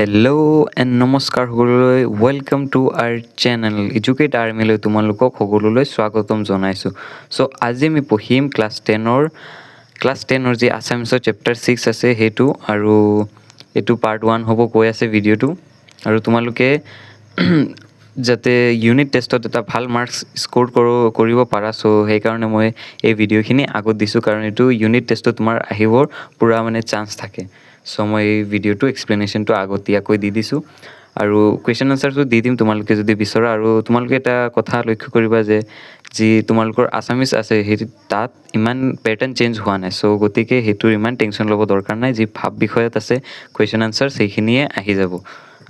Hello' and নমস্কাৰ সকলোলৈ welcome to our channel Educate আৰ্মিলৈ তোমালোকক সকলোলৈ স্বাগতম জনাইছোঁ। চ' আজি আমি পঢ়িম ক্লাছ টেনৰ যি আছামিছৰ চেপ্টাৰ 6 আছে সেইটো, আৰু এইটো পাৰ্ট 1 হ'ব কৈ আছে ভিডিঅ'টো। আৰু তোমালোকে যাতে ইউনিট টেষ্টত এটা ভাল মাৰ্কছ স্ক'ৰ কৰিব পাৰা, চ' সেইকাৰণে মই এই ভিডিঅ'খিনি আগত দিছোঁ, কাৰণ এইটো ইউনিট টেষ্টত তোমাৰ আহিবৰ পূৰা মানে চান্স থাকে। চ' মই এই ভিডিঅ'টো এক্সপ্লেনেশ্যনটো আগতীয়াকৈ দি দিছোঁ, আৰু কুৱেশ্যন আনচাৰটো দি দিম তোমালোকে যদি বিচৰা। আৰু তোমালোকে এটা কথা লক্ষ্য কৰিবা যে যি তোমালোকৰ আছামিছ আছে সেইটো তাত ইমান পেটাৰ্ণ চেঞ্জ হোৱা নাই। চ' গতিকে সেইটোৰ ইমান টেনশ্যন ল'ব দৰকাৰ নাই। যি ভাৱ বিষয়ত আছে কুৱেশ্যন আনচাৰ সেইখিনিয়ে আহি যাব,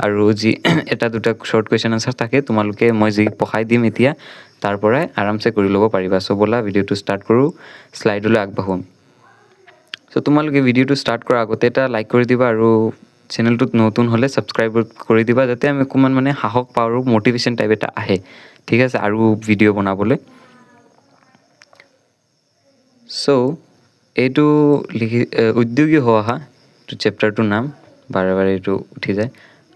আৰু যি এটা দুটা শ্বৰ্ট কুৱেশ্যন আনচাৰ থাকে তোমালোকে মই যি পঢ়াই দিম এতিয়া তাৰ পৰাই আৰামছে কৰি ল'ব পাৰিবা। চ' ব'লা ভিডিঅ'টো ষ্টাৰ্ট কৰোঁ, শ্লাইডলৈ আগবাঢ়োঁ। চ' তোমালোকে ভিডিঅ'টো ষ্টাৰ্ট কৰাৰ আগতে এটা লাইক কৰি দিবা, আৰু চেনেলটোত নতুন হ'লে ছাবস্ক্ৰাইব কৰি দিবা, যাতে আমি অকণমান মানে সাহস পাওঁ আৰু মটিভেশ্যন টাইপ এটা আহে, ঠিক আছে, আৰু ভিডিঅ' বনাবলৈ। চ' এইটো উদ্যোগী হোৱা এইটো চেপ্টাৰটোৰ নাম, বাৰে বাৰে এইটো উঠি যায়,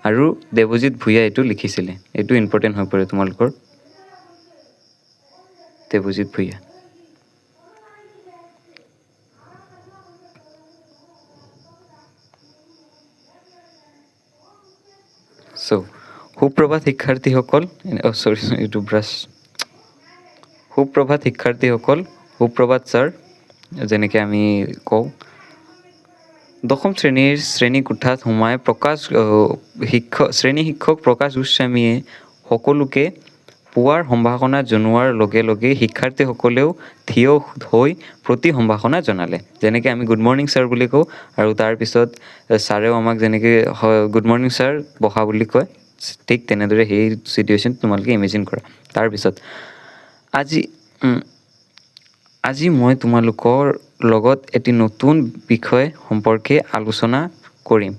আৰু দেৱজিৎ ভূঞাই এইটো লিখিছিলে। এইটো ইম্পৰ্টেণ্ট হৈ পৰে তোমালোকৰ, দেৱজিৎ ভূঞা। চ' সুপ্ৰভাত শিক্ষাৰ্থীসকল, এইটো ব্ৰাছ। সুপ্ৰভাত শিক্ষাৰ্থীসকল, সুপ্ৰভাত ছাৰ, যেনেকৈ আমি কওঁ। দশম শ্ৰেণীৰ শ্ৰেণীকোঠাত সোমাই শ্ৰেণী শিক্ষক প্ৰকাশ গোস্বামীয়ে সকলোকে পুৱাৰ সম্ভাষণা জনোৱাৰ লগে লগে শিক্ষাৰ্থীসকলেও থিয় হৈ প্ৰতি সম্ভাষণা জনালে। যেনেকৈ আমি গুড মৰ্ণিং ছাৰ বুলি কওঁ, আৰু তাৰপিছত ছাৰেও আমাক যেনেকৈ গুড মৰ্ণিং ছাৰ বহা বুলি কয়, ঠিক তেনেদৰে সেই চিটুৱেশ্যন তোমালোকে ইমেজিন কৰা। তাৰপিছত আজি মই তোমালোকৰ লগত এটি নতুন বিষয় সম্পৰ্কে আলোচনা কৰিম।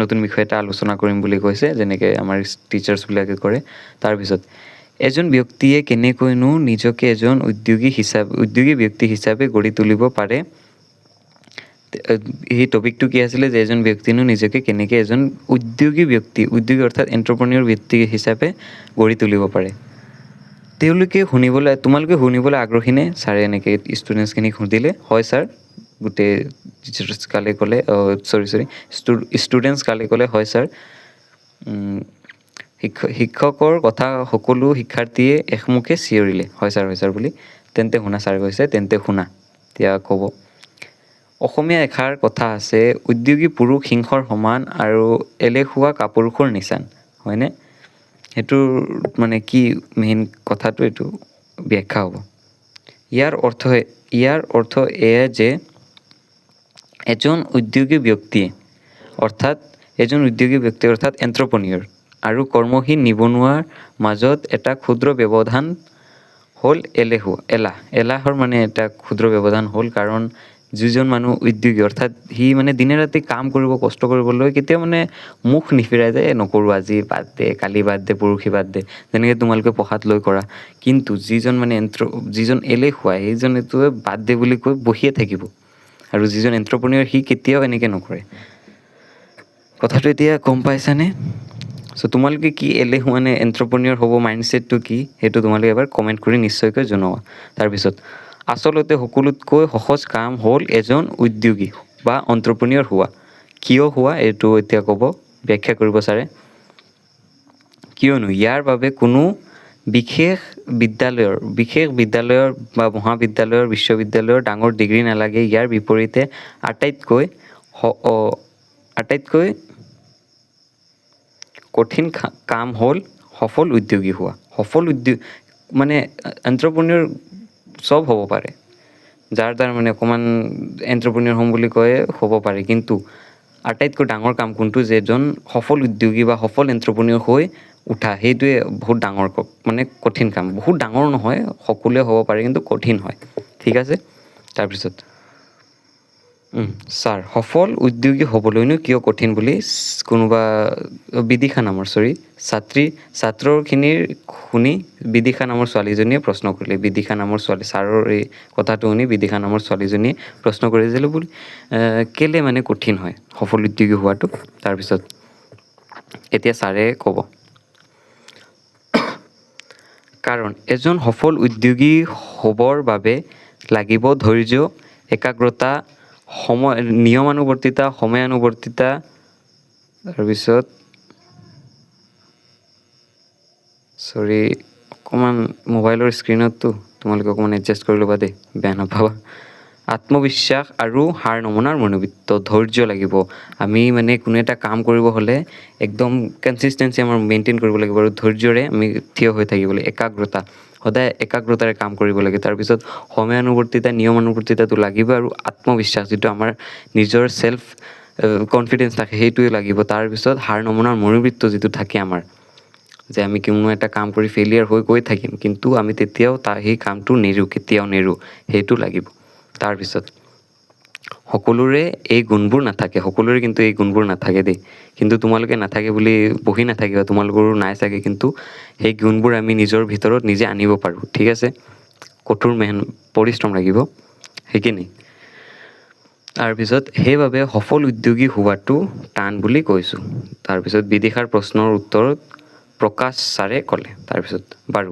নতুন বিষয় এটা আলোচনা কৰিম বুলি কৈছে, যেনেকৈ আমাৰ টিচাৰ্ছবিলাকে কৰে। তাৰপিছত এজন ব্যক্তিয়ে কেনেকৈনো নিজকে এজন উদ্যোগী ব্যক্তি হিচাপে গঢ়ি তুলিব পাৰে। সেই টপিকটো কি আছিলে যে এজন ব্যক্তিনো নিজকে কেনেকৈ এজন উদ্যোগী অৰ্থাৎ এণ্টাৰপ্ৰেনিয়ৰ ব্যক্তি হিচাপে গঢ়ি তুলিব পাৰে। তোমালোকে শুনিবলৈ আগ্ৰহী নে? ছাৰে এনেকৈ ষ্টুডেণ্টছখিনিক সুধিলে। হয় ছাৰ, গোটেই টিচাৰ্ছ কালে ক'লে, ষ্টুডেণ্টছ কালে ক'লে হয় ছাৰ। শিক্ষকৰ কথা সকলো শিক্ষাৰ্থীয়ে একমুখে চিঞৰিলে হয় ছাৰ বুলি। তেন্তে শুনা, ছাৰে কৈছে তেন্তে শুনা, এতিয়া ক'ব। অসমীয়া এষাৰ কথা আছে, উদ্যোগী পুৰুষ সিংহৰ সমান আৰু এলেহুৱা কাপুৰুষৰ নিচান, হয়নে? সেইটোৰ মানে কি মেইন কথাটো, এইটো ব্যাখ্যা হ'ব। ইয়াৰ অৰ্থ এয়ে যে এজন উদ্যোগী ব্যক্তি অৰ্থাৎ এণ্টাৰপ্ৰেনিয়ৰ আৰু কৰ্মহীন নিবনুৱাৰ মাজত এটা ক্ষুদ্ৰ ব্যৱধান হ'ল এলাহৰ মানে এটা ক্ষুদ্ৰ ব্যৱধান হ'ল। কাৰণ যিজন মানুহ উদ্যোগী অৰ্থাৎ সি মানে দিনে ৰাতি কাম কৰিব, কষ্ট কৰিবলৈ কেতিয়াও মানে মুখ নিফিৰাই যায়, নকৰোঁ আজি বাদ দে, কালি বাদ দে, পৰহি বাদ দে, যেনেকৈ তোমালোকে পঢ়াত লৈ কৰা। কিন্তু যিজন এলেহুৱা, সেইজনেতো বাদ দে বুলি কৈ বহিয়ে থাকিব, আৰু যিজন এণ্টাৰপ্ৰেনিয়ৰ সি কেতিয়াও এনেকৈ নকৰে। কথাটো এতিয়া গম পাইছানে? চ' তোমালোকে কি এলেহুৱা নে এণ্টাৰপ্ৰেনিয়ৰ হ'ব, মাইণ্ডছেটটো কি, সেইটো তোমালোকে এবাৰ কমেণ্ট কৰি নিশ্চয়কৈ জনোৱা। তাৰপিছত আচলতে সকলোতকৈ সহজ কাম হ'ল এজন উদ্যোগী বা এণ্টাৰপ্ৰেনিয়ৰ হোৱা। কিয় হোৱা এইটো এতিয়া ক'ব, ব্যাখ্যা কৰিব ছাৰে। কিয়নো ইয়াৰ বাবে কোনো বিশেষ বিদ্যালয়ৰ বা মহাবিদ্যালয়ৰ, বিশ্ববিদ্যালয়ৰ ডাঙৰ ডিগ্ৰী নালাগে। ইয়াৰ বিপৰীতে আটাইতকৈ কঠিন কাম হ'ল সফল উদ্যোগী হোৱা। মানে এণ্টাৰপ্ৰেনিয়ৰ চব হ'ব পাৰে, যাৰ মানে অকণমান এণ্টাৰপ্ৰেনিয়ৰ হ'ম বুলি কয় হ'ব পাৰে, কিন্তু আটাইতকৈ ডাঙৰ কাম কোনটো, যে এজন সফল উদ্যোগী বা সফল এণ্টাৰপ্ৰেনিয়ৰ হৈ উঠা, সেইটোৱে বহুত ডাঙৰ মানে কঠিন কাম। বহুত ডাঙৰ নহয়, সকলোৱে হ'ব পাৰে, কিন্তু কঠিন হয়, ঠিক আছে। তাৰপিছত ছাৰ, সফল উদ্যোগী হ'বলৈনো কিয় কঠিন বুলি কোনোবা বিদিশা নামৰ ছাত্ৰখিনিৰ শুনি বিদিশা নামৰ ছোৱালীজনীয়ে প্ৰশ্ন কৰিলে। বিদিশা নামৰ ছাৰৰ এই কথাটো শুনি বিদিশা নামৰ ছোৱালীজনীয়ে প্ৰশ্ন কৰিছিলে বুলি, কেলে মানে কঠিন হয় সফল উদ্যোগী হোৱাটো। তাৰপিছত এতিয়া ছাৰে ক'ব। কাৰণ এজন সফল উদ্যোগী হ'বৰ বাবে লাগিব ধৈৰ্য, একাগ্ৰতা, নিয়মানুৱৰ্তিতা, সময়ানুৱৰ্তিতা, তাৰপিছত অকণমান মোবাইলৰ স্ক্ৰীণততো তোমালোকে অকণমান এডজাষ্ট কৰি ল'বা দেই, বেয়া নাপাবা। আত্মবিশ্বাস আৰু হাৰ নমনাৰ মনোবৃত্ত, ধৈৰ্য লাগিব। আমি মানে কোনো এটা কাম কৰিব হ'লে একদম কনচিষ্টেঞ্চি আমাৰ মেইনটেইন কৰিব লাগিব আৰু ধৈৰ্যৰে আমি থিয় হৈ থাকিব লাগে। একাগ্ৰতা, সদায় একাগ্ৰতাৰে কাম কৰিব লাগে। তাৰপিছত সময়ানুৱৰ্তিতা, নিয়মানুৱৰ্তিতাটো লাগিব আৰু আত্মবিশ্বাস যিটো আমাৰ নিজৰ চেল্ফ কনফিডেঞ্চ থাকে সেইটোৱে লাগিব। তাৰপিছত হাৰ নমনাৰ মনোবৃত্ত যিটো থাকে আমাৰ, যে আমি কোনো এটা কাম কৰি ফেইলিয়াৰ হৈ গৈ থাকিম কিন্তু আমি তেতিয়াও সেই কামটো কেতিয়াও নেৰোঁ, সেইটো লাগিব। তাৰপিছত সকলোৰে এই গুণবোৰ নাথাকে, সকলোৰে কিন্তু এই গুণবোৰ নাথাকে দেই। কিন্তু তোমালোকে নাথাকে বুলি বহি নাথাকিবা, তোমালোকৰো নাই চাগে, কিন্তু সেই গুণবোৰ আমি নিজৰ ভিতৰত নিজে আনিব পাৰোঁ, ঠিক আছে। কঠোৰ পৰিশ্ৰম লাগিব সেইখিনি। তাৰপিছত সেইবাবে সফল উদ্যোগী হোৱাটো টান বুলি কৈছোঁ। তাৰপিছত বিদিশাৰ প্ৰশ্নৰ উত্তৰত প্ৰকাশ ছাৰে ক'লে। তাৰপিছত বাৰু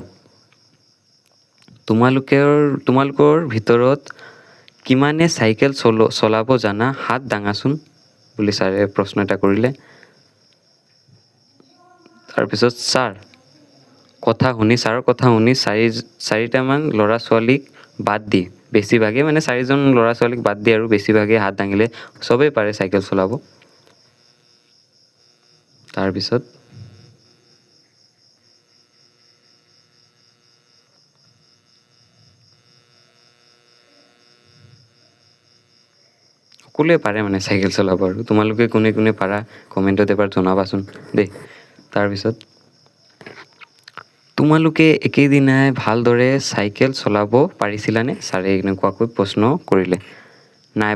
তোমালোকৰ ভিতৰত কিমানে চাইকেল চলাব জানা, হাত দাঙাচোন বুলি ছাৰে প্ৰশ্ন এটা কৰিলে। তাৰপিছত ছাৰৰ কথা শুনি চাৰিটামান ল'ৰা ছোৱালীক বাদ দি বেছিভাগে মানে 4জন ল'ৰা ছোৱালীক বাদ দি আৰু বেছিভাগে হাত দাঙিলে। চবেই পাৰে চাইকেল চলাব। তাৰপিছত সকলোৱে পাৰে মানে চাইকেল চলাব, আৰু তোমালোকে কোনে কোনে পাৰা কমেণ্টত এবাৰ জনাবাচোন দেই। তাৰপিছত তোমালোকে একেদিনাই ভালদৰে চাইকেল চলাব পাৰিছিলানে, ছাৰে এনেকুৱাকৈ প্ৰশ্ন কৰিলে। নাই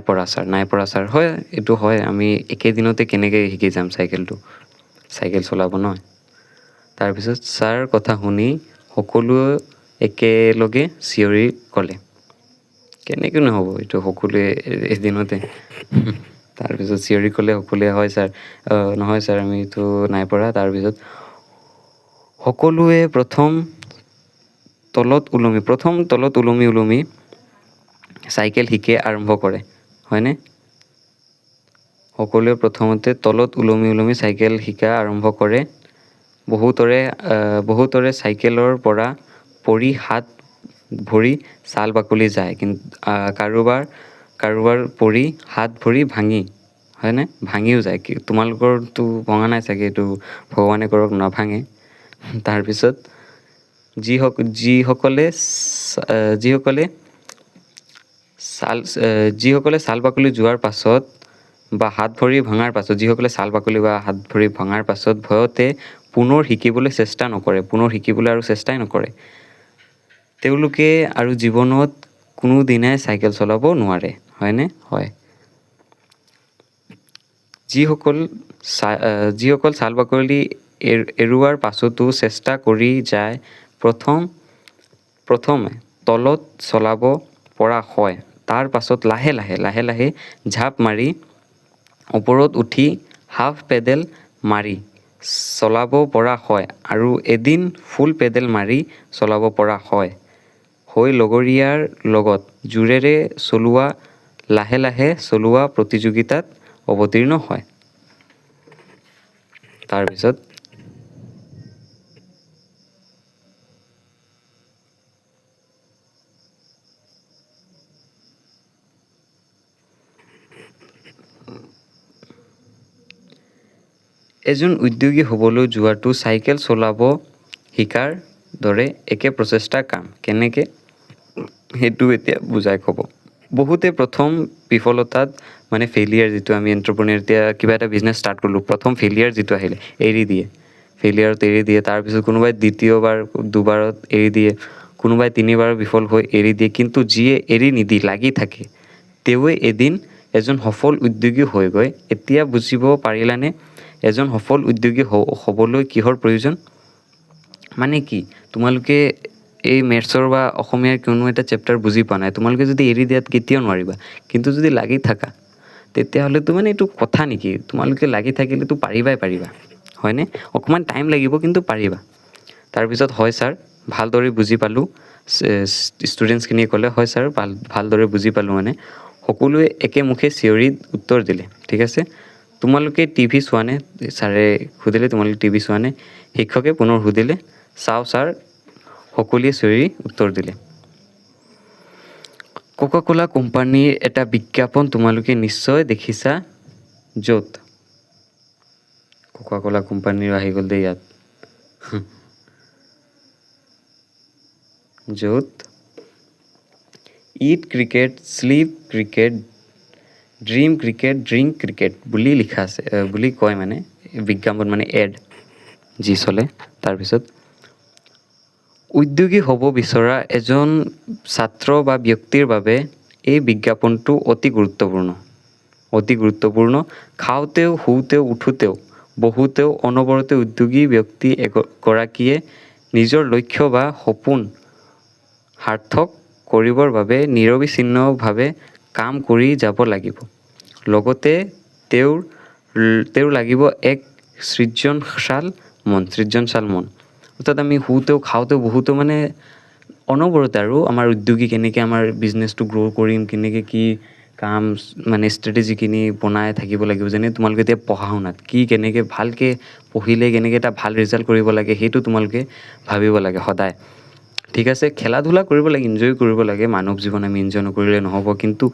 পৰা ছাৰ। হয়, এইটো হয়, আমি একেদিনতে কেনেকৈ শিকি যাম চাইকেল চলাব নহয়। তাৰপিছত ছাৰ কথা শুনি সকলোৱে একেলগে চিঞৰি ক'লে। কেনেকৈ নহ'ব, এইটো সকলোৱে এদিনতে। তাৰপিছত চিঞৰি ক'লে সকলোৱে, হয় ছাৰ, নহয় ছাৰ আমিতো নাই পৰা। তাৰপিছত সকলোৱে প্ৰথম তলত ওলমি চাইকেল শিকে আৰম্ভ কৰে, হয়নে? সকলোৱে প্ৰথমতে তলত ওলমি চাইকেল শিকা আৰম্ভ কৰে। বহুতৰে চাইকেলৰ পৰা পৰি হাত ভৰি ছাল বাকলি যায়, কিন্তু কাৰোবাৰ পৰি হাত ভৰি ভাঙিও যায়। তোমালোকৰতো ভঙা নাই চাগে, এইটো ভগৱানে কৰক নাভাঙে। তাৰপিছত যিসকলে ছাল বাকলি যোৱাৰ পাছত বা হাত ভৰি ভঙাৰ পাছত ভয়তে পুনৰ শিকিবলৈ আৰু চেষ্টাই নকৰে, তেওঁলোকে আৰু জীৱনত কোনোদিনাই চাইকেল চলাব নোৱাৰে, হয়নে? হয়। যিসকল ছাল বাকলি এৰুৱাৰ পাছতো চেষ্টা কৰি যায়, প্ৰথমে তলত চলাব পৰা হয়। তাৰ পাছত লাহে লাহে ঝাপ মাৰি ওপৰত উঠি হাফ পেডেল মাৰি চলাব পৰা হয়, আৰু এদিন ফুল পেডেল মাৰি চলাব পৰা হয়। লগৰীয়াৰ লগত জোৰেৰে লাহে চলোৱা প্ৰতিযোগিতাত অৱতীৰ্ণ হয়। তাৰপিছত এজন উদ্যোগী হ'বলৈ যোৱাটো চাইকেল চলাব শিকাৰ দৰে একে প্ৰচেষ্টাৰ কাম। কেনেকৈ, সেইটো এতিয়া বুজাই ক'ব। বহুতে প্ৰথম বিফলতাত মানে ফেইলিয়াৰ, যিটো আমি এণ্টাৰপ্ৰেনিউৰ এতিয়া কিবা এটা বিজনেছ ষ্টাৰ্ট কৰিলোঁ, প্ৰথম ফেইলিয়াৰ যিটো আহিলে এৰি দিয়ে। তাৰপিছত কোনোবাই দ্বিতীয়বাৰ 2বাৰত এৰি দিয়ে, কোনোবাই 3বাৰ বিফল হৈ এৰি দিয়ে। কিন্তু যিয়ে এৰি নিদি লাগি থাকে, তেওঁৱে এদিন এজন সফল উদ্যোগী হৈ গৈ। এতিয়া বুজিব পাৰিলানে এজন সফল উদ্যোগী হ'বলৈ কিহৰ প্ৰয়োজন? মানে কি, তোমালোকে এই মেথছৰ বা অসমীয়াৰ কোনো এটা চেপ্টাৰ বুজি পোৱা নাই, তোমালোকে যদি এৰি দিয়াত কেতিয়াও নোৱাৰিবা। কিন্তু যদি লাগি থাকা তেতিয়াহ'লেতো মানে এইটো কথা নেকি, তোমালোকে লাগি থাকিলেতো পাৰিবা। হয়নে? অকণমান টাইম লাগিব কিন্তু পাৰিবা। তাৰপিছত হয় ছাৰ, ভালদৰে বুজি পালোঁ। ষ্টুডেণ্টছখিনিয়ে ক'লে হয় ছাৰ, ভালদৰে বুজি পালোঁ মানে। সকলোৱে একেমুখে চিঞৰি উত্তৰ দিলে। ঠিক আছে, তোমালোকে টিভি চোৱানে? ছাৰে সুধিলে তোমালোকে টিভি চোৱানে? শিক্ষকে পুনৰ সুধিলে, চাওঁ ছাৰ, সকলোৱে চিঞৰি উত্তৰ দিলে। কোকা কোলা কোম্পানীৰ এটা বিজ্ঞাপন তোমালোকে নিশ্চয় দেখিছা, য'ত কোকা কোলা কোম্পানীৰ আহি গ'ল দেই ইয়াত, য'ত eat cricket, slip cricket, dream cricket, drink cricket বুলি লিখা আছে, বুলি কয় মানে বিজ্ঞাপন, মানে এড যি চলে। তাৰপিছত উদ্যোগী হ'ব বিচৰা এজন ছাত্ৰ বা ব্যক্তিৰ বাবে এই বিজ্ঞাপনটো অতি গুৰুত্বপূৰ্ণ। অতি গুৰুত্বপূৰ্ণ। খাওঁতেও, শুওঁতেও, উঠোঁতেও, বহুতেও অনবৰতে উদ্যোগী ব্যক্তি এগৰাকীয়ে নিজৰ লক্ষ্য বা সপোন সাৰ্থক কৰিবৰ বাবে নিৰবিচ্ছিন্নভাৱে কাম কৰি যাব লাগিব। লগতে তেওঁৰ লাগিব এক সৃজনশীল মন। অৰ্থাৎ আমি শুওঁতেও, খাওঁতেও, বহুতেও মানে অনবৰতে আৰু আমাৰ উদ্যোগী কেনেকৈ আমাৰ বিজনেছটো গ্ৰ' কৰিম, কেনেকৈ কি কাম মানে ষ্ট্ৰেটেজিখিনি বনাই থাকিব লাগিব। যেনে তোমালোকে এতিয়া পঢ়া শুনাত কেনেকৈ ভালকৈ পঢ়িলে কেনেকৈ এটা ভাল ৰিজাল্ট কৰিব লাগে, সেইটো তোমালোকে ভাবিব লাগে সদায়। ঠিক আছে, খেলা ধূলা কৰিব লাগে, ইনজয় কৰিব লাগে। মানৱ জীৱন আমি ইনজয় নকৰিলে নহ'ব, কিন্তু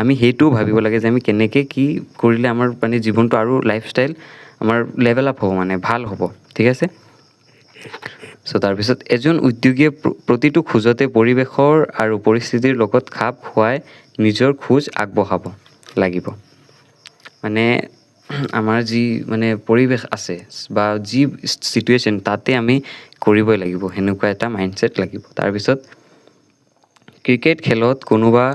আমি সেইটোও ভাবিব লাগে যে আমি কেনেকৈ কি কৰিলে আমাৰ মানে জীৱনটো আৰু লাইফষ্টাইল আমাৰ লেভেল আপ হ'ব, মানে ভাল হ'ব। ঠিক আছে। চ' তাৰপিছত এজন উদ্যোগীয়ে প্ৰতিটো খোজতে পৰিৱেশৰ আৰু পৰিস্থিতিৰ লগত খাপ খুৱাই নিজৰ খোজ আগবঢ়াব লাগিব। মানে আমাৰ যি মানে পৰিৱেশ আছে বা যি চিটুৱেশ্যন, তাতে আমি কৰিবই লাগিব, সেনেকুৱা এটা মাইণ্ডছেট লাগিব। তাৰপিছত ক্ৰিকেট খেলত কোনোবা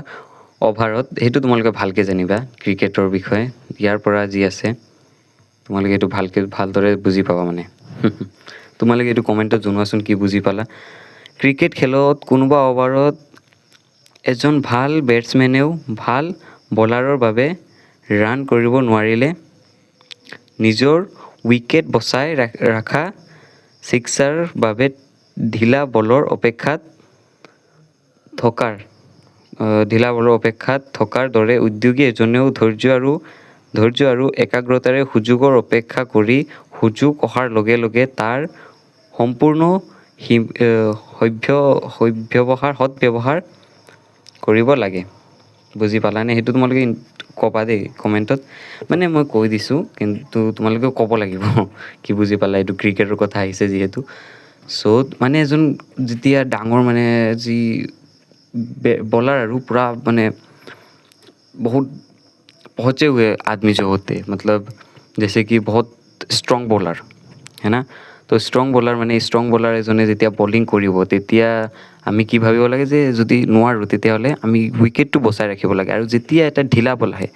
অভাৰত, সেইটো তোমালোকে ভালকৈ জানিবা ক্ৰিকেটৰ বিষয়ে, ইয়াৰ পৰা যি আছে তোমালোকে এইটো ভালদৰে বুজি পাবা মানে। তোমালোকে এইটো কমেণ্টত জনোৱাচোন কি বুজি পালা। ক্ৰিকেট খেলত কোনোবা অভাৰত এজন ভাল বেটছমেনেও ভাল বলাৰৰ বাবে ৰান কৰিব নোৱাৰিলে নিজৰ উইকেট বচাই ৰখা ছিক্সাৰ বাবে ঢিলা বলৰ অপেক্ষাত থকাৰ দৰে উদ্যোগী এজনেও ধৈৰ্য আৰু একাগ্ৰতাৰে সুযোগৰ অপেক্ষা কৰি সুযোগ অহাৰ লগে লগে তাৰ সম্পূৰ্ণ সদ্ব্যৱহাৰ কৰিব লাগে। বুজি পালানে? সেইটো তোমালোকে ক'বা দেই কমেণ্টত। মানে মই কৈ দিছোঁ, কিন্তু তোমালোকেও ক'ব লাগিব কি বুজি পালা। এইটো ক্ৰিকেটৰ কথা আহিছে যিহেতু। চ' মানে এজন যেতিয়া ডাঙৰ মানে যি बॉलर और पूरा मैंने बहुत पहुँचे हुए आदमी जो होते, मतलब जैसे कि बहुत स्ट्रंग बॉलर है ना, तो स्ट्रंग बॉलर মানে স্ট্ৰং বলাৰ এজনে যেতিয়া বলিং কৰিব, তেতিয়া আমি কি ভাবিব লাগে যে যদি নোৱাৰোঁ তেতিয়াহ'লে আমি উইকেটটো বচাই ৰাখিব লাগে, আৰু যেতিয়া এটা ঢিলা বল আহে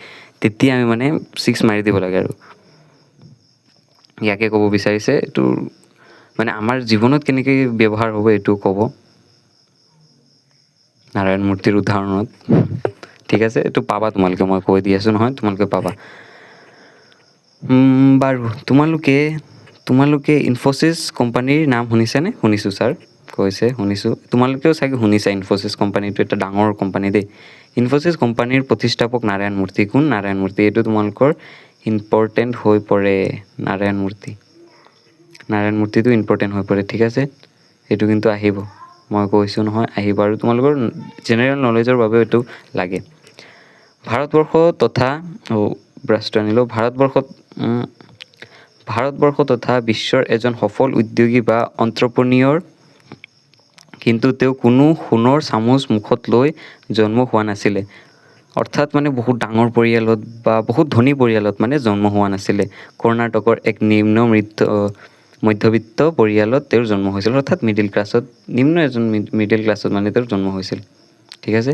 তেতিয়া আমি মানে ছিক্স মাৰি দিব লাগে। আৰু ইয়াকে ক'ব বিচাৰিছে, এইটো মানে আমাৰ জীৱনত কেনেকৈ ব্যৱহাৰ হ'ব এইটো ক'ব নাৰায়ণ মূৰ্তিৰ উদাহৰণত। ঠিক আছে, এইটো পাবা তোমালোকে, মই কৈ দি আছোঁ নহয়, তোমালোকে পাবা। বাৰু তোমালোকে ইনফ'চিছ কোম্পানীৰ নাম শুনিছানে? শুনিছোঁ ছাৰ কৈছে, শুনিছোঁ। তোমালোকেও চাগে শুনিছা, ইনফ'চিছ কোম্পানীটো এটা ডাঙৰ কোম্পানী দেই। ইনফ'চিছ কোম্পানীৰ প্ৰতিষ্ঠাপক নাৰায়ণ মূৰ্তি। কোন নাৰায়ণ মূৰ্তি? এইটো তোমালোকৰ ইম্পৰ্টেণ্ট হৈ পৰে। নাৰায়ণ মূৰ্তিটো ইম্পৰ্টেণ্ট হৈ পৰে। ঠিক আছে, এইটো কিন্তু আহিব, মই কৈছোঁ নহয় আহিব, আৰু তোমালোকৰ জেনেৰেল নলেজৰ বাবে এইটো লাগে। ভাৰতবৰ্ষ তথা বিশ্বৰ এজন সফল উদ্যোগী বা এণ্ট্ৰপ্ৰনিয়ৰ, কিন্তু তেওঁ কোনো সোণৰ চামুচ মুখত লৈ জন্ম হোৱা নাছিলে। অৰ্থাৎ মানে বহুত ডাঙৰ পৰিয়ালত বা বহুত ধনী পৰিয়ালত মানে জন্ম হোৱা নাছিলে। কৰ্ণাটকৰ এক মধ্যবিত্ত পৰিয়ালত তেওঁৰ জন্ম হৈছিল, অৰ্থাৎ মিডিল ক্লাছত মানে তেওঁৰ জন্ম হৈছিল। ঠিক আছে,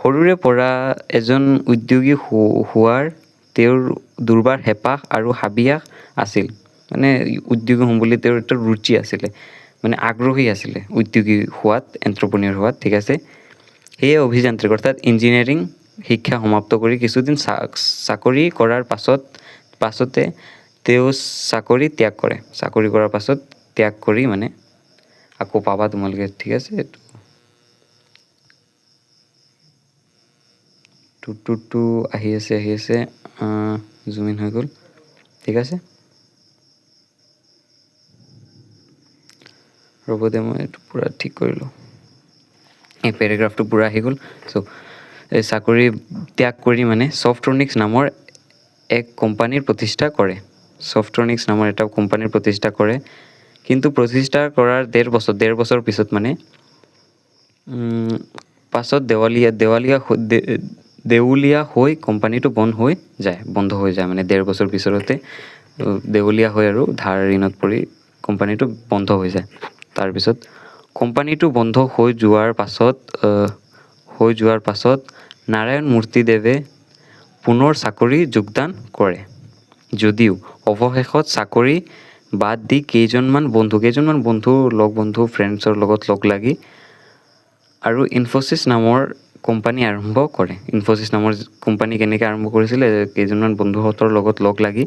সৰুৰে পৰা এজন উদ্যোগী হোৱাৰ তেওঁৰ দুৰ্বাৰ হেঁপাহ আৰু হাবিয়াস আছিল। মানে উদ্যোগী হ'ম বুলি তেওঁৰ এটা ৰুচি আছিলে, মানে আগ্ৰহী আছিলে উদ্যোগী হোৱাত, এণ্ট্ৰপ্ৰনিয়ৰ হোৱাত। ঠিক আছে, সেয়ে অভিযান্ত্ৰিক অৰ্থাৎ ইঞ্জিনিয়াৰিং শিক্ষা সমাপ্ত কৰি কিছুদিন চাকৰি কৰাৰ পাছতে তেওঁ চাকৰি ত্যাগ কৰে। চাকৰি কৰাৰ পাছত ত্যাগ কৰি মানে আকৌ পাবা তোমালোকে, ঠিক আছে। টু আহি আছে জুম ইন হৈ গ'ল, ঠিক আছে। ৰ'ব দে, মই এইটো পূৰা ঠিক কৰিলোঁ। এই পেৰাগ্ৰাফটো পূৰা আহি গ'ল। চ' এই চাকৰি ত্যাগ কৰি মানে ছফ্ট্ৰনিক্স নামৰ এক কোম্পানীৰ প্ৰতিষ্ঠা কৰে। ছফ্ট্ৰনিক্স নামৰ এটা কোম্পানীৰ প্ৰতিষ্ঠা কৰে। কিন্তু প্ৰতিষ্ঠা কৰাৰ ডেৰ বছৰ পিছত মানে পাছত দেউলীয়া হৈ কোম্পানীটো বন্ধ হৈ যায় মানে 1.5 বছৰ পিছতে দেউলীয়া হৈ আৰু ধাৰ ঋণত পৰি কোম্পানীটো বন্ধ হৈ যায়। তাৰপিছত কোম্পানীটো বন্ধ হৈ যোৱাৰ পাছত নাৰায়ণ মূৰ্তিদেৱে পুনৰ চাকৰি যোগদান কৰে। যদিও অৱশেষত চাকৰি বাদ দি কেইজনমান বন্ধু ফ্ৰেণ্ডছৰ লগত লগ লাগি আৰু ইনফ'চিছ নামৰ কোম্পানী আৰম্ভ কৰে। ইনফ'চিছ নামৰ কোম্পানী কেনেকৈ আৰম্ভ কৰিছিলে, কেইজনমান বন্ধুহঁতৰ লগত লগ লাগি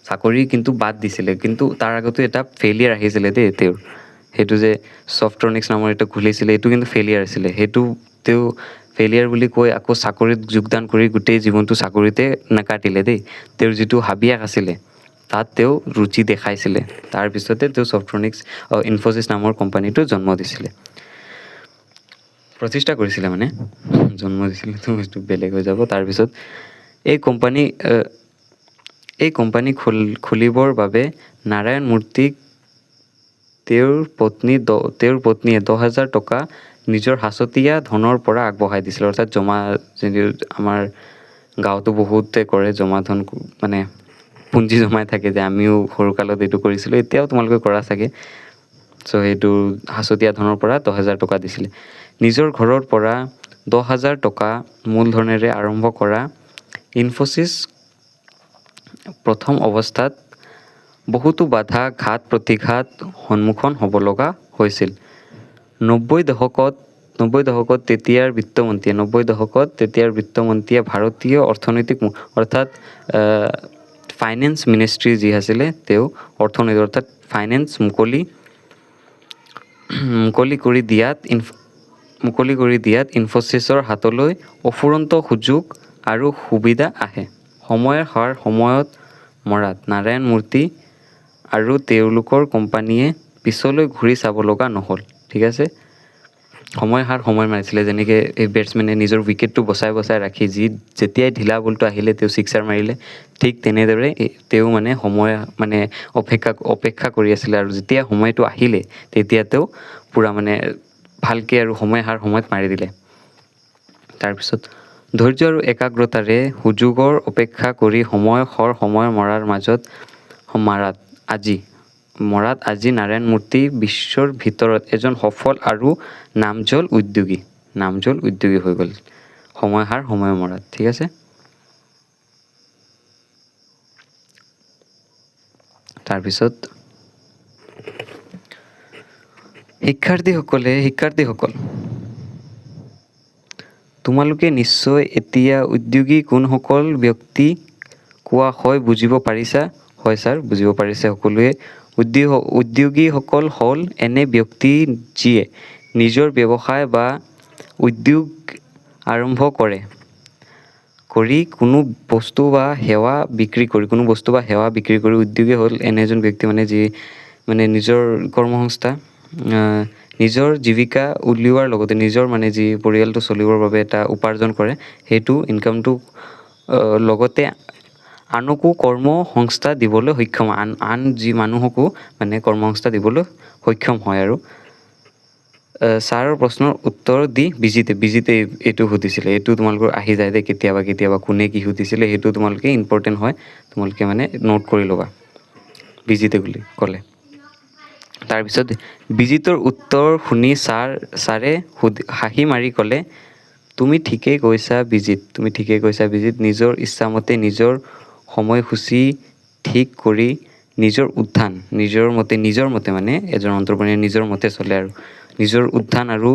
চাকৰি কিন্তু বাদ দিছিলে। কিন্তু তাৰ আগতো এটা ফেইলিয়াৰ আহিছিলে দেই তেওঁৰ, সেইটো যে ছফ্ট্ৰনিক্স নামৰ এটা খুলিছিলে, এইটো কিন্তু ফেইলিয়াৰ আছিলে। সেইটো তেওঁ ফেইলিয়াৰ বুলি কৈ আকৌ চাকৰিত যোগদান কৰি গোটেই জীৱনটো চাকৰিতে নাকাটিলে দেই। তেওঁৰ যিটো হাবিয়াস আছিলে তাত তেওঁ ৰুচি দেখাইছিলে। তাৰপিছতে তেওঁ ইনফ'চিছ নামৰ কোম্পানীটো জন্ম দিছিলে, প্ৰতিষ্ঠা কৰিছিলে মানে। জন্ম দিছিলে তো সেইটো বেলেগ হৈ যাব। তাৰপিছত এই কোম্পানী খুলিবৰ বাবে নাৰায়ণ মূৰ্তিক তেওঁৰ পত্নীয়ে 10,000 টকা নিজৰ সাঁচতীয়া ধনৰ পৰা আগবঢ়াই দিছিলে। অৰ্থাৎ আমাৰ গাঁৱতো বহুতে কৰে জমা ধন, মানে পুঞ্জি জমাই থাকে যে আমিও সৰুকালত এইটো কৰিছিলোঁ, এতিয়াও তোমালোকে কৰা চাগে। চ' সেইটো সাঁচতীয়া ধনৰ পৰা 10,000 টকা দিছিলে। নিজৰ ঘৰৰ পৰা 10,000 টকা মূলধনেৰে আৰম্ভ কৰা ইনফ'চিছ প্ৰথম অৱস্থাত বহুতো বাধা প্ৰতিঘাত সন্মুখীন হ'ব লগা হৈছিল। 90 দশকত তেতিয়াৰ বিত্তমন্ত্ৰীয়ে ভাৰতীয় অৰ্থনৈতিক অৰ্থাৎ ফাইনেন্স মিনিষ্ট্ৰী যি আছিলে, তেওঁ অৰ্থনীতি অৰ্থাৎ ফাইনেন্স মুকলি কৰি দিয়াত ইনফ'চিছৰ হাতলৈ অফুৰন্ত সুযোগ আৰু সুবিধা আহে। সময়ত মৰাত নাৰায়ণ মূৰ্তি আৰু তেওঁলোকৰ কোম্পানীয়ে পিছলৈ ঘূৰি চাব লগা নহ'ল, ঠিক আছে। সময় মাৰিছিলে, যেনেকৈ এই বেটছমেনে নিজৰ উইকেটটো বচাই ৰাখি যেতিয়াই ঢিলা বলটো আহিলে তেওঁ ছিক্সাৰ মাৰিলে, ঠিক তেনেদৰে তেওঁ মানে অপেক্ষা কৰি আছিলে। আৰু যেতিয়া সময়টো আহিলে তেতিয়া তেওঁ পূৰা মানে ভালকৈ আৰু সময়ত মাৰি দিলে। তাৰপিছত ধৈৰ্য আৰু একাগ্ৰতাৰে সুযোগৰ অপেক্ষা কৰি সময় মৰাৰ মাজত আজি নাৰায়ণ মূৰ্তি বিশ্বৰ ভিতৰত এজন সফল আৰু নামজ্বল উদ্যোগী হৈ গ'ল। সময় মৰাত, ঠিক আছে। তাৰপিছত শিক্ষাৰ্থীসকল, তোমালোকে নিশ্চয় এতিয়া উদ্যোগী কোনসকল ব্যক্তি কোৱা হয় বুজিব পাৰিছা? হয় ছাৰ, বুজিব পাৰিছে সকলোৱে। উদ্যোগীসকল হ'ল এনে ব্যক্তি যিয়ে নিজৰ ব্যৱসায় বা উদ্যোগ আৰম্ভ কৰি কোনো বস্তু বা সেৱা বিক্ৰী কৰি উদ্যোগী হ'ল এনে এজন ব্যক্তি মানে যি মানে নিজৰ কৰ্মসংস্থা, নিজৰ জীৱিকা উলিওৱাৰ লগতে নিজৰ মানে যি পৰিয়ালটো চলিবৰ বাবে এটা উপাৰ্জন কৰে, সেইটো ইনকামটো লগতে আনকো কৰ্মসংস্থা দিবলৈ সক্ষম, আন যি মানুহকো মানে কৰ্মসংস্থা দিবলৈ সক্ষম হয়। আৰু ছাৰৰ প্ৰশ্নৰ উত্তৰ দি বিজিতে এইটো সুধিছিলে, এইটো তোমালোকৰ আহি যায় দে কেতিয়াবা কোনে কি সুধিছিলে, সেইটো তোমালোকে ইম্পৰ্টেণ্ট হয়, তোমালোকে মানে নোট কৰি ল'বা বিজিতে বুলি ক'লে। তাৰপিছত বিজিতৰ উত্তৰ শুনি ছাৰে হাঁহি মাৰি ক'লে, তুমি ঠিকেই কৈছা বিজিত, নিজৰ ইচ্ছামতে নিজৰ সময়সূচী ঠিক কৰি নিজৰ মতে মানে এজন এণ্টাৰপ্ৰেনিউৰে নিজৰ মতে চলে আৰু নিজৰ উত্থান আৰু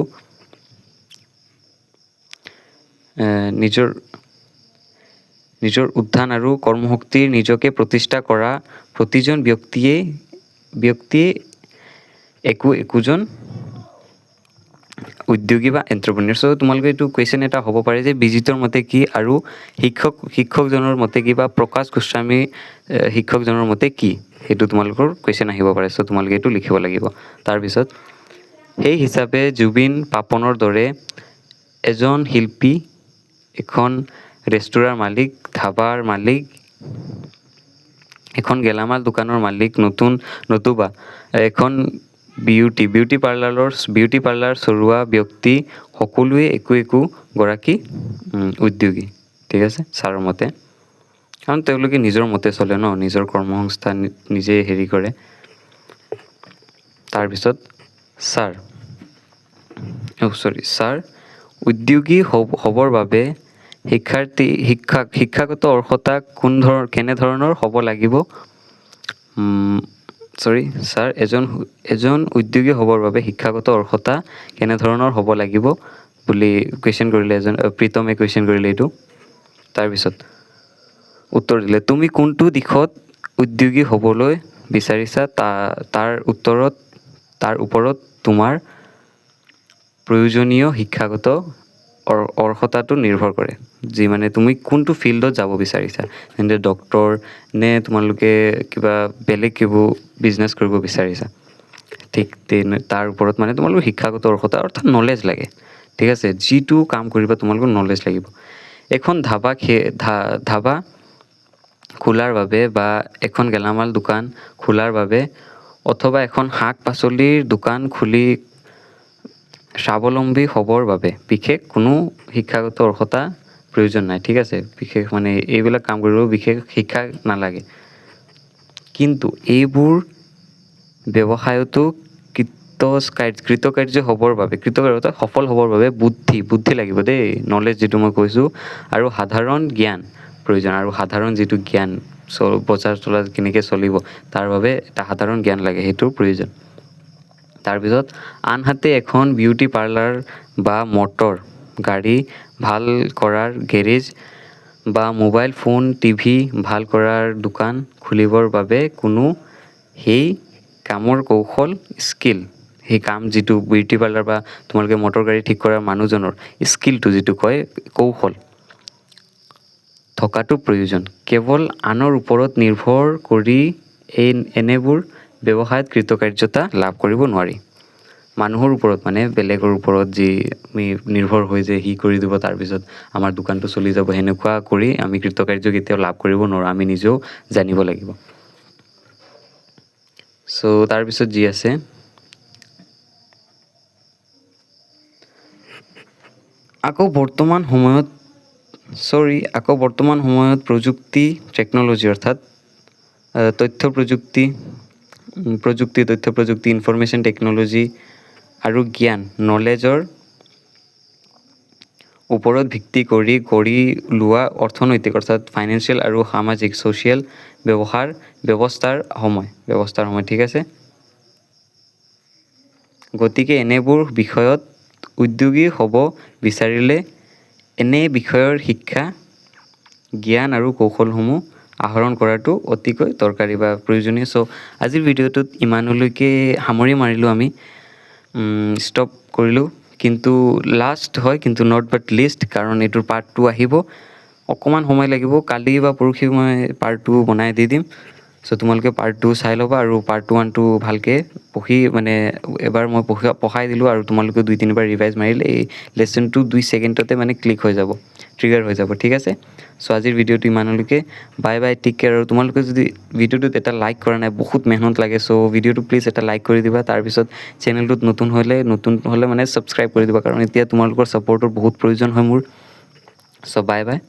নিজৰ উত্থান আৰু কৰ্মশক্তিৰ নিজকে প্ৰতিষ্ঠা কৰা প্ৰতিজন ব্যক্তিয়ে একোজন উদ্যোগী বা এণ্টাৰপ্ৰেনিয়ৰ। চ' তোমালোকে এইটো কুৱেশ্যন এটা হ'ব পাৰে যে বিজিতৰ মতে কি আৰু শিক্ষকজনৰ মতে কি বা প্ৰকাশ গোস্বামী শিক্ষকজনৰ মতে কি, সেইটো তোমালোকৰ কুৱেশ্যন আহিব পাৰে। চ' তোমালোকে এইটো লিখিব লাগিব। তাৰপিছত সেই হিচাপে জুবিন পাপনৰ দৰে এজন শিল্পী, এখন ৰেষ্টুৰাঁৰ মালিক, ধাবাৰ মালিক, এখন গেলামাল দোকানৰ মালিক, নতুবা এখন বিউটি পাৰ্লাৰ চলোৱা ব্যক্তি সকলোৱে একো গৰাকী উদ্যোগী। ঠিক আছে, ছাৰৰ মতে। কাৰণ তেওঁলোকে নিজৰ মতে চলে ন, নিজৰ কৰ্মসংস্থান নিজে হেৰি কৰে। তাৰপিছত ছাৰ উদ্যোগী হ'বৰ বাবে শিক্ষাগত অৰ্হতা কেনেধৰণৰ হ'ব লাগিব? ছাৰ এজন উদ্যোগী হ'বৰ বাবে শিক্ষাগত অৰ্হতা কেনেধৰণৰ হ'ব লাগিব বুলি কুৱেশ্যন কৰিলে প্ৰীতমে কুৱেশ্যন কৰিলে এইটো। তাৰপিছত উত্তৰ দিলে, তুমি কোনটো দিশত উদ্যোগী হ'বলৈ বিচাৰিছা তাৰ ওপৰত তোমাৰ প্ৰয়োজনীয় শিক্ষাগত অৰ্হতাটো নিৰ্ভৰ কৰে। যি মানে তুমি কোনটো ফিল্ডত যাব বিচাৰিছা, যেনে ডক্তৰ নে তোমালোকে কিবা বেলেগ বিজনেছ কৰিব বিচাৰিছা, ঠিক তাৰ ওপৰত মানে তোমালোকৰ শিক্ষাগত অৰ্হতা অৰ্থাৎ নলেজ লাগে। ঠিক আছে, যিটো কাম কৰিবা তোমালোকৰ নলেজ লাগিব। এখন ধাবা খোলাৰ বাবে বা এখন গেলামাল দোকান খোলাৰ বাবে অথবা এখন শাক পাচলিৰ দোকান খুলি স্বাৱলম্বী হ'বৰ বাবে বিশেষ কোনো শিক্ষাগত অৰ্হতা প্ৰয়োজন নাই। ঠিক আছে, বিশেষ মানে এইবিলাক কাম কৰিব বিশেষ শিক্ষা নালাগে। কিন্তু এইবোৰ ব্যৱসায়তো কৃতকাৰ্য হ'বৰ বাবে সফল হ'বৰ বাবে বুদ্ধি লাগিব দেই, নলেজ যিটো মই কৈছোঁ, আৰু সাধাৰণ জ্ঞান প্ৰয়োজন। আৰু সাধাৰণ যিটো জ্ঞান বজাৰ কেনেকৈ চলিব তাৰ বাবে এটা সাধাৰণ জ্ঞান লাগে, সেইটোৰ প্ৰয়োজন। তাৰপিছত আনহাতে এখন বিউটি পাৰ্লাৰ বা মটৰ গাড়ী ভাল কৰাৰ গেৰেজ বা মোবাইল ফোন টিভি ভাল কৰাৰ দোকান খুলিবৰ বাবে কোনো সেই কামৰ কৌশল সেই কাম যিটো বিউটি পাৰ্লাৰ বা তোমালোকে মটৰ গাড়ী ঠিক কৰাৰ মানুহজনৰ স্কিলটো যিটো কয় কৌশল থকাটো প্ৰয়োজন। কেৱল আনৰ ওপৰত নিৰ্ভৰ কৰি এনেবোৰ ব্যৱসায়ত কৃতকাৰ্যতা লাভ কৰিব নোৱাৰি। মানুহৰ ওপৰত মানে বেলেগৰ ওপৰত যি আমি নিৰ্ভৰ হৈ যে সি কৰি দিব তাৰপিছত আমাৰ দোকানটো চলি যাব, সেনেকুৱা কৰি আমি কৃতকাৰ্য কেতিয়াও লাভ কৰিব নোৱাৰোঁ। আমি নিজেও জানিব লাগিব। চ' তাৰপিছত যি আছে আকৌ বৰ্তমান সময়ত টেকন'লজি অৰ্থাৎ তথ্য প্ৰযুক্তি, ইনফৰমেশ্যন টেকন'লজি আৰু জ্ঞান নলেজৰ ওপৰত ভিত্তি কৰি গঢ়ি লোৱা অৰ্থনৈতিক অৰ্থাৎ ফাইনেন্সিয়েল আৰু সামাজিক ছ'চিয়েল ব্যৱস্থাৰ সময়। ঠিক আছে, গতিকে এনেবোৰ বিষয়ত উদ্যোগী হ'ব বিচাৰিলে এনে বিষয়ৰ শিক্ষা জ্ঞান আৰু কৌশলসমূহ আহৰণ কৰাটো অতিকৈ দৰকাৰী বা প্ৰয়োজনীয়। চ' আজিৰ ভিডিঅ'টোত ইমানলৈকে সামৰি মাৰিলোঁ, আমি ষ্টপ কৰিলোঁ। কিন্তু লাষ্ট হয়, কিন্তু নট বাট লিষ্ট, কাৰণ এইটোৰ পাৰ্ট 2 আহিব। অকণমান সময় লাগিব, কালি বা পৰহি মই পাৰ্ট 2 বনাই দি দিম। চ' তোমালোকে পাৰ্ট 2 চাই ল'বা আৰু পাৰ্ট 1টো ভালকৈ মানে এবাৰ মই পঢ়াই দিলোঁ আৰু তোমালোকে 2-3বাৰ ৰিভাইজ মাৰিলে এই লেচনটো 2 ছেকেণ্ডতে মানে ক্লিক হৈ যাব, ট্ৰিগাৰ হৈ যাব। ঠিক আছে, চ' আজিৰ ভিডিঅ'টো ইমানলৈকে। Bye take care. আৰু তোমালোকে যদি ভিডিঅ'টোত এটা লাইক কৰা নাই, বহুত মেহনত লাগে, চ' ভিডিঅ'টো প্লিজ এটা লাইক কৰি দিবা। তাৰপিছত চেনেলটোত নতুন হ'লে মানে ছাবস্ক্ৰাইব কৰি দিবা, কাৰণ এতিয়া তোমালোকৰ ছাপৰ্টৰ বহুত প্ৰয়োজন হয় মোৰ। চ' বাই।